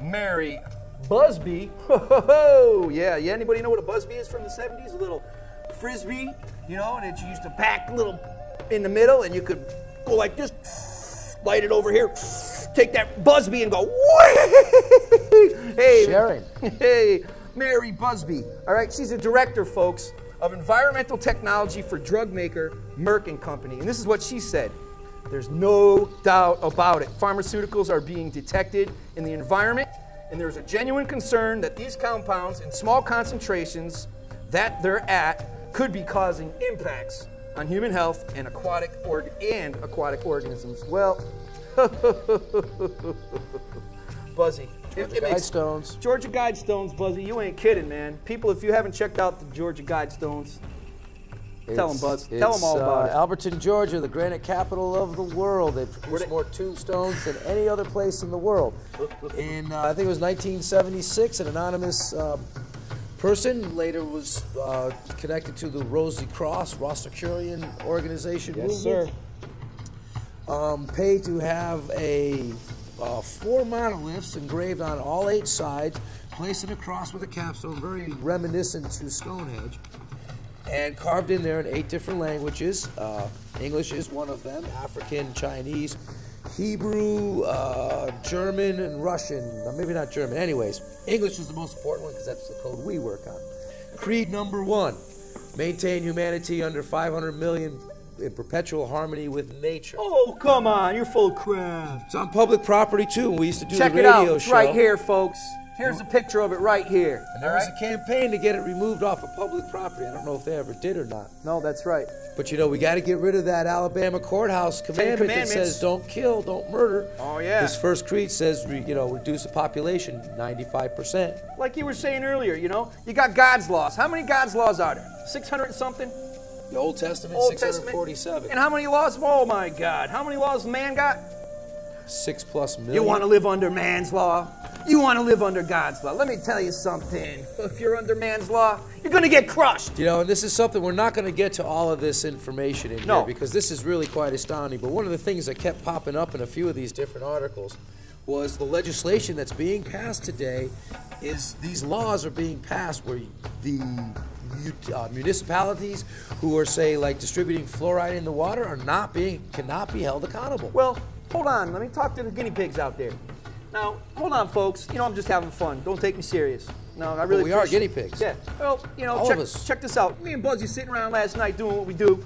Mary Busby. Ho, yeah, anybody know what a Busby is from the 70s? A little frisbee, you know, that you used to pack a little in the middle, and you could go like this, light it over here, take that Busby and go, hey, Sharon. Hey, Mary Busby. All right, she's a director, folks, of environmental technology for drug maker Merck and Company. And this is what she said. There's no doubt about it. Pharmaceuticals are being detected in the environment, and there's a genuine concern that these compounds in small concentrations that they're at could be causing impacts on human health and aquatic organisms. Well, Buzzy. Georgia Guidestones. Georgia Guidestones, Buzzy, you ain't kidding, man. People, if you haven't checked out the Georgia Guidestones, tell them, Buzz. Tell them all about it. Alberton, Georgia, the granite capital of the world. They produce more tombstones than any other place in the world. In, I think it was 1976, an anonymous person later was connected to the Rosicrucian organization movement. Sir. Paid to have 4 monoliths engraved on all 8 sides, placed in a cross with a capstone, very reminiscent to Stonehenge, and carved in there in 8 different languages. English is one of them, African, Chinese, Hebrew, German, and Russian. Maybe not German. Anyways, English is the most important one because that's the code we work on. Creed number 1, maintain humanity under 500 million in perpetual harmony with nature. Oh, come on, you're full of crap. It's on public property too. We used to do Check the it radio out. It's show. right here, folks. Here's a picture of it right here. And there was a campaign to get it removed off of public property. I don't know if they ever did or not. No, that's right. But you know, we got to get rid of that Alabama courthouse commandment that says don't kill, don't murder. Oh, yeah. This first creed says, you know, reduce the population 95%. Like you were saying earlier, you know, you got God's laws. How many God's laws are there? 600 and something? The Old Testament, Old 647. Testament. And how many laws? Oh, my God. How many laws man got? 6+ million. You want to live under man's law? You want to live under God's law? Let me tell you something. If you're under man's law, you're going to get crushed. You know, and this is something, we're not going to get to all of this information in here because this is really quite astounding. But one of the things that kept popping up in a few of these different articles was the legislation that's being passed today is these laws are being passed where the municipalities who are, say, like distributing fluoride in the water cannot be held accountable. Well, hold on. Let me talk to the guinea pigs out there. Now, hold on, folks. You know, I'm just having fun. Don't take me serious. No, I really. But we are guinea pigs. Yeah. Well, you know, check this out. Me and Buzzy sitting around last night doing what we do,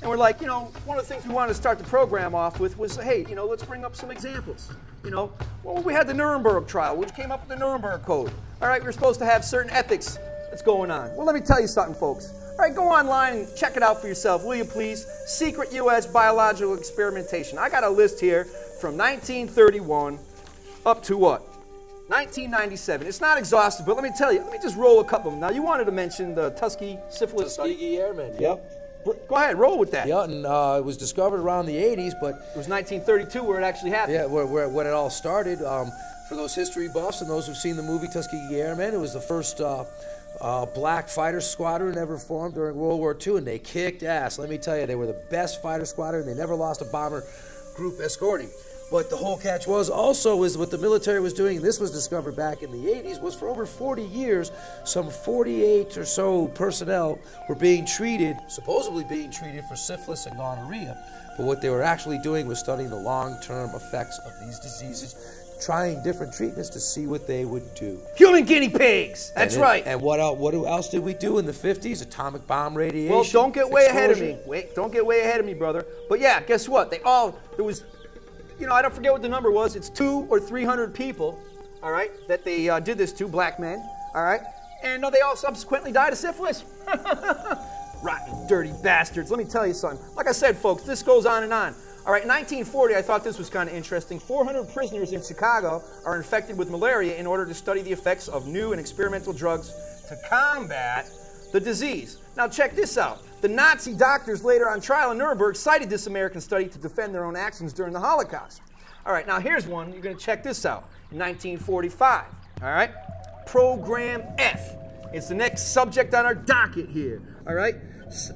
and we're like, you know, one of the things we wanted to start the program off with was, hey, you know, let's bring up some examples. You know, well, we had the Nuremberg trial, which came up with the Nuremberg Code. All right, we're supposed to have certain ethics that's going on. Well, let me tell you something, folks. All right, go online and check it out for yourself, will you please? Secret U.S. biological experimentation. I got a list here from 1931 up to what? 1997. It's not exhaustive, but let me tell you, let me just roll a couple of them. Now, you wanted to mention the Tuskegee syphilis study. Tuskegee Airmen, yep. Go ahead, roll with that. Yeah, and it was discovered around the 80s, but... It was 1932 where it actually happened. Yeah, when it all started. For those history buffs and those who've seen the movie Tuskegee Airmen, it was the first black fighter squadron ever formed during World War II, and they kicked ass. Let me tell you, they were the best fighter squadron. They never lost a bomber group escorting. But the whole catch was what the military was doing, and this was discovered back in the 80s, was for over 40 years, some 48 or so personnel were being treated, supposedly being treated for syphilis and gonorrhea. But what they were actually doing was studying the long-term effects of these diseases, trying different treatments to see what they would do. Human guinea pigs! That's right. And what else did we do in the 50s? Atomic bomb radiation. Well, don't get way ahead of me. Wait, don't get way ahead of me, brother. But yeah, guess what? There was... You know, I don't forget what the number was. It's 200 or 300 people, all right, that they did this to, black men, all right? And they all subsequently died of syphilis. Rotten, dirty bastards. Let me tell you something. Like I said, folks, this goes on and on. All right, in 1940, I thought this was kind of interesting. 400 prisoners in Chicago are infected with malaria in order to study the effects of new and experimental drugs to combat the disease. Now, check this out. The Nazi doctors later on trial in Nuremberg cited this American study to defend their own actions during the Holocaust. All right, now here's one. You're going to check this out. In 1945, all right? Program F. It's the next subject on our docket here, all right?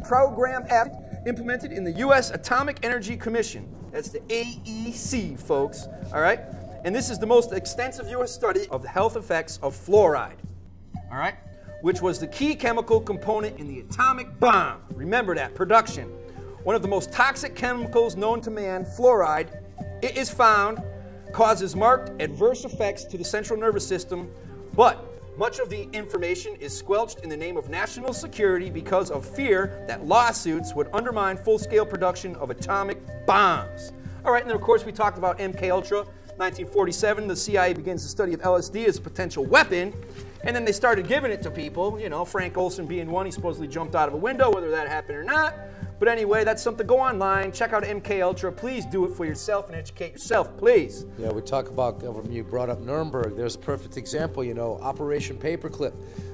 Program F, implemented in the U.S. Atomic Energy Commission. That's the AEC, folks, all right? And this is the most extensive U.S. study of the health effects of fluoride, all right, which was the key chemical component in the atomic bomb. Remember that, production. One of the most toxic chemicals known to man, fluoride, it is found, causes marked adverse effects to the central nervous system, but much of the information is squelched in the name of national security because of fear that lawsuits would undermine full-scale production of atomic bombs. All right, and then of course we talked about MK Ultra. 1947, the CIA begins the study of LSD as a potential weapon, and then they started giving it to people. You know, Frank Olson being one, he supposedly jumped out of a window, whether that happened or not. But anyway, that's something. Go online, check out MK Ultra. Please do it for yourself and educate yourself, please. Yeah, we talk about, you brought up Nuremberg. There's a perfect example, you know, Operation Paperclip.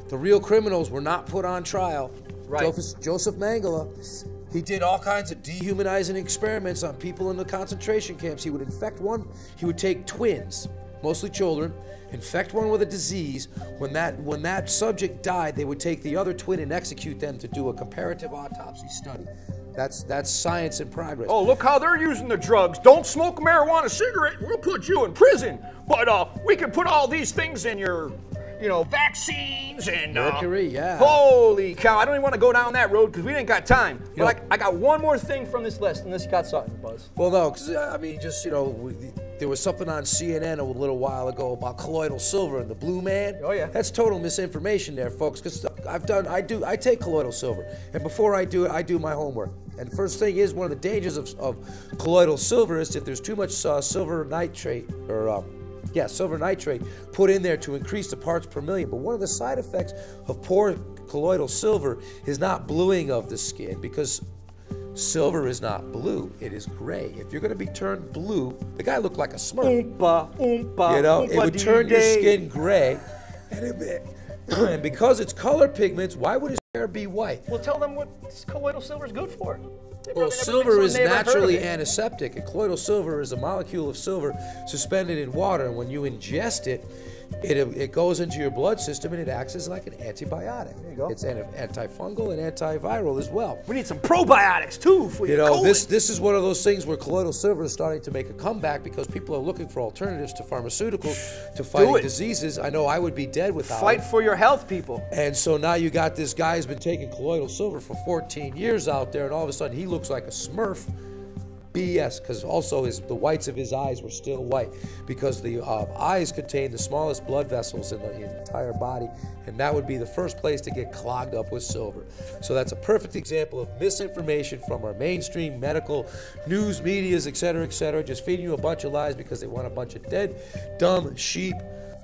The real criminals were not put on trial. Right. Joseph Mengele, he did all kinds of dehumanizing experiments on people in the concentration camps. He would infect one, he would take twins, mostly children, infect one with a disease. When that subject died, they would take the other twin and execute them to do a comparative autopsy study. That's science in progress. Oh, look how they're using the drugs. Don't smoke a marijuana cigarette, we'll put you in prison. But we can put all these things in your, you know, vaccines and Mercury, yeah. Holy cow, I don't even want to go down that road because we ain't got time. But I got one more thing from this list, unless you got something, Buzz. Well, no, because I mean, just, you know, there was something on CNN a little while ago about colloidal silver and the blue man. Oh yeah. That's total misinformation there, folks, because I take colloidal silver, and before I do it, I do my homework. And the first thing is, one of the dangers of colloidal silver is if there's too much silver nitrate, or silver nitrate put in there to increase the parts per million. But one of the side effects of poor colloidal silver is not bluing of the skin, because silver is not blue, it is gray. If you're going to be turned blue, the guy looked like a Smurf. Oompa, oompa, you know, oompa it would turn your skin gray, and because it's color pigments, why would his hair be white? Well, tell them what colloidal silver is good for. Well, silver is naturally antiseptic, and colloidal silver is a molecule of silver suspended in water, and when you ingest it, it goes into your blood system and it acts as like an antibiotic. There you go. It's antifungal and antiviral as well. We need some probiotics too for you know, this is one of those things where colloidal silver is starting to make a comeback because people are looking for alternatives to pharmaceuticals to fighting diseases. I know I would be dead without it. Fight for your health, people. And so now you got this guy who's been taking colloidal silver for 14 years out there, and all of a sudden he looks like a Smurf. B.S. because also the whites of his eyes were still white, because the eyes contain the smallest blood vessels in the entire body, and that would be the first place to get clogged up with silver. So that's a perfect example of misinformation from our mainstream medical news medias, etc., just feeding you a bunch of lies because they want a bunch of dead, dumb sheep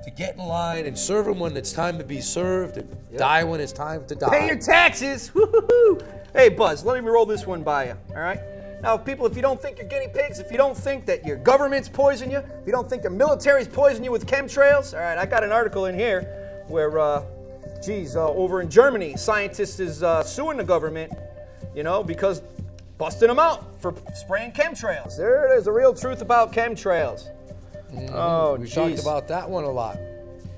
to get in line and serve them when it's time to be served, and die when it's time to die. Pay your taxes! Woo-hoo-hoo. Hey, Buzz, let me roll this one by you, all right? Now, people, if you don't think you're guinea pigs, if you don't think that your government's poison you, if you don't think the military's poison you with chemtrails, all right, I got an article in here where, over in Germany, scientists is suing the government, you know, because busting them out for spraying chemtrails. There's the real truth about chemtrails. Oh, we talked about that one a lot.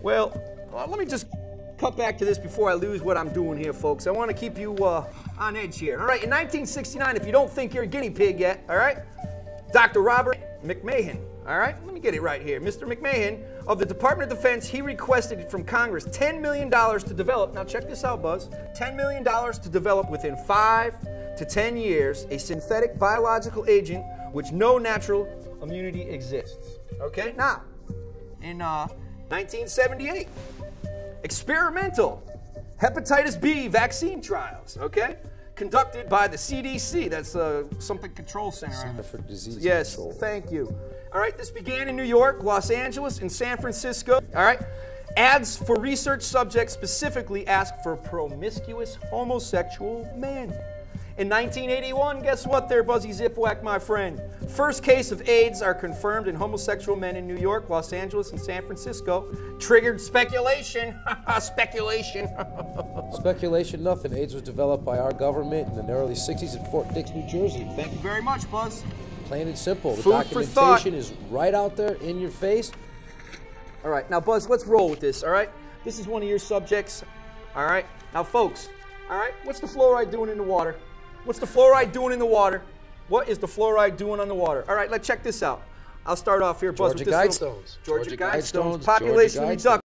Well, let me just cut back to this before I lose what I'm doing here, folks. I want to keep you on edge here. All right, in 1969, if you don't think you're a guinea pig yet, all right, Dr. Robert McMahon, all right, let me get it right here. Mr. McMahon of the Department of Defense, he requested from Congress $10 million to develop, now check this out, Buzz, $10 million to develop within 5 to 10 years a synthetic biological agent which no natural immunity exists. Okay, now, in 1978, experimental hepatitis B vaccine trials, okay? Conducted by the CDC, that's something control center. Center for Disease Yes, Control. thank you. All right, this began in New York, Los Angeles, and San Francisco. All right, ads for research subjects specifically asked for promiscuous homosexual men. In 1981, guess what there, Buzzy Zipwhack, my friend? First case of AIDS are confirmed in homosexual men in New York, Los Angeles, and San Francisco. Triggered speculation. Speculation. Speculation, nothing. AIDS was developed by our government in the early 60s in Fort Dix, New Jersey. Thank you very much, Buzz. Plain and simple. The Food for thought. documentation is right out there in your face. All right, now, Buzz, let's roll with this, all right? This is one of your subjects, all right? Now, folks, all right, what's the fluoride doing in the water? What's the fluoride doing in the water? What is the fluoride doing on the water? All right, let's check this out. I'll start off here, Buzz, Georgia with this Guidestones. Georgia Guidestones. Population reduction.